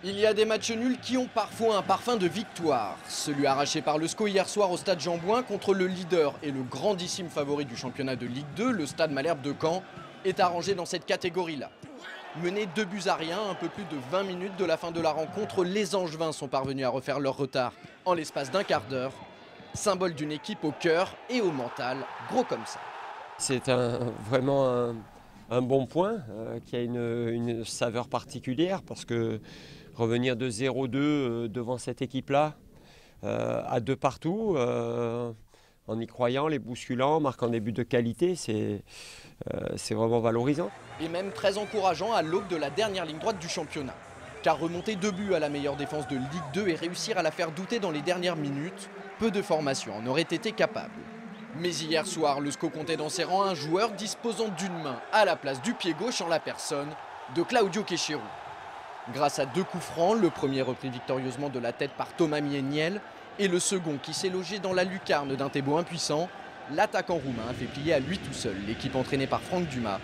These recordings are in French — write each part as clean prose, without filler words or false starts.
Il y a des matchs nuls qui ont parfois un parfum de victoire. Celui arraché par le SCO hier soir au stade Jean-Bouin contre le leader et le grandissime favori du championnat de Ligue 2, le stade Malherbe de Caen, est arrangé dans cette catégorie-là. Mené 2-1, un peu plus de 20 minutes de la fin de la rencontre, les Angevins sont parvenus à refaire leur retard en l'espace d'un quart d'heure. Symbole d'une équipe au cœur et au mental, gros comme ça. C'est vraiment un bon point qui a une saveur particulière parce que revenir de 0-2 devant cette équipe-là, à deux partout, en y croyant, les bousculant, marquant des buts de qualité, c'est vraiment valorisant. Et même très encourageant à l'aube de la dernière ligne droite du championnat. Car remonter 2 buts à la meilleure défense de Ligue 2 et réussir à la faire douter dans les dernières minutes, peu de formations en auraient été capables. Mais hier soir, le SCO comptait dans ses rangs un joueur disposant d'une main à la place du pied gauche en la personne de Claudio Quechero. Grâce à 2 coups francs, le premier repris victorieusement de la tête par Thomas Mieniel et le second qui s'est logé dans la lucarne d'un Thébault impuissant, l'attaquant roumain a fait plier à lui tout seul l'équipe entraînée par Franck Dumas.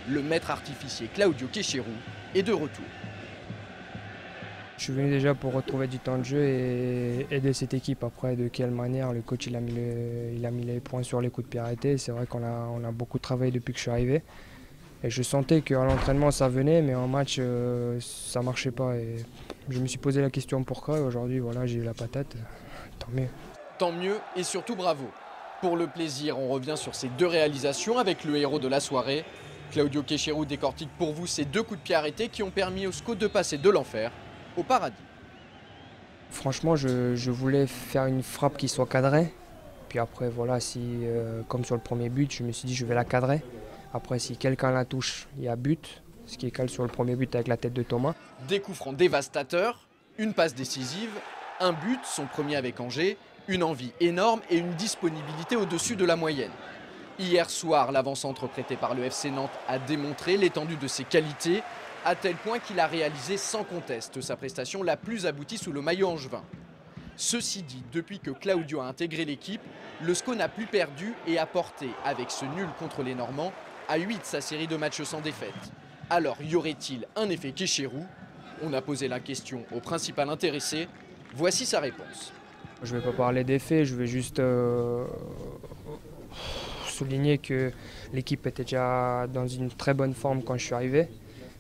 Le maître artificier Claudio Quechero est de retour. Je suis venu déjà pour retrouver du temps de jeu et aider cette équipe. Après, de quelle manière, le coach il a mis les points sur les coups de pied arrêtés. C'est vrai qu'on a beaucoup travaillé depuis que je suis arrivé. Et je sentais qu'à l'entraînement ça venait, mais en match ça ne marchait pas. Et je me suis posé la question pourquoi. Et aujourd'hui, voilà, j'ai eu la patate. Tant mieux. Tant mieux et surtout bravo. Pour le plaisir, on revient sur ces 2 réalisations avec le héros de la soirée. Claudio Quechero décortique pour vous ces 2 coups de pied arrêtés qui ont permis au SCO de passer de l'enfer au paradis. Franchement, je voulais faire une frappe qui soit cadrée. Puis après, voilà, comme sur le premier but, je me suis dit je vais la cadrer. Après, si quelqu'un la touche, il y a but. Ce qui est calé sur le premier but avec la tête de Thomas. Des coups francs dévastateurs, une passe décisive, un but, son premier avec Angers, une envie énorme et une disponibilité au-dessus de la moyenne. Hier soir, l'avant-centre prêté par le FC Nantes a démontré l'étendue de ses qualités, à tel point qu'il a réalisé sans conteste sa prestation la plus aboutie sous le maillot angevin. Ceci dit, depuis que Claudio a intégré l'équipe, le SCO n'a plus perdu et a porté, avec ce nul contre les Normands, à 8 sa série de matchs sans défaite. Alors y aurait-il un effet Quechero? On a posé la question au principal intéressé. Voici sa réponse. Je ne vais pas parler des faits, je vais juste souligner que l'équipe était déjà dans une très bonne forme quand je suis arrivé.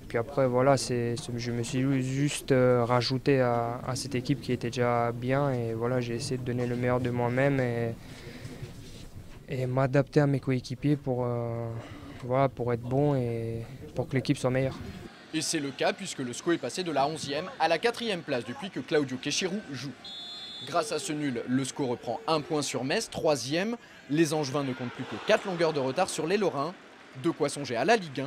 Puis après, voilà, je me suis juste rajouté à cette équipe qui était déjà bien. Et voilà, j'ai essayé de donner le meilleur de moi-même et m'adapter à mes coéquipiers pour être bon et pour que l'équipe soit meilleure. Et c'est le cas puisque le SCO est passé de la 11e à la 4e place depuis que Claudio Quechero joue. Grâce à ce nul, le SCO reprend 1 point sur Metz, 3e. Les Angevins ne comptent plus que 4 longueurs de retard sur les Lorrains. De quoi songer à la Ligue 1.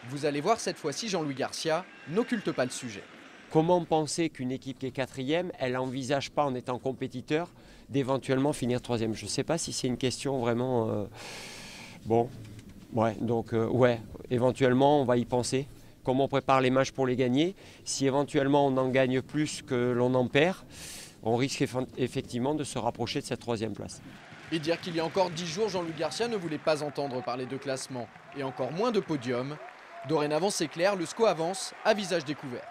Vous allez voir, cette fois-ci, Jean-Louis Garcia n'occulte pas le sujet. Comment penser qu'une équipe qui est 4e, elle n'envisage pas en étant compétiteur d'éventuellement finir 3e? Je ne sais pas si c'est une question vraiment... Bon, ouais, donc ouais, éventuellement on va y penser. Comment on prépare les matchs pour les gagner? Si éventuellement on en gagne plus que l'on en perd, on risque effectivement de se rapprocher de cette 3e place. Et dire qu'il y a encore 10 jours, Jean-Louis Garcia ne voulait pas entendre parler de classement et encore moins de podium. Dorénavant, c'est clair, le SCO avance à visage découvert.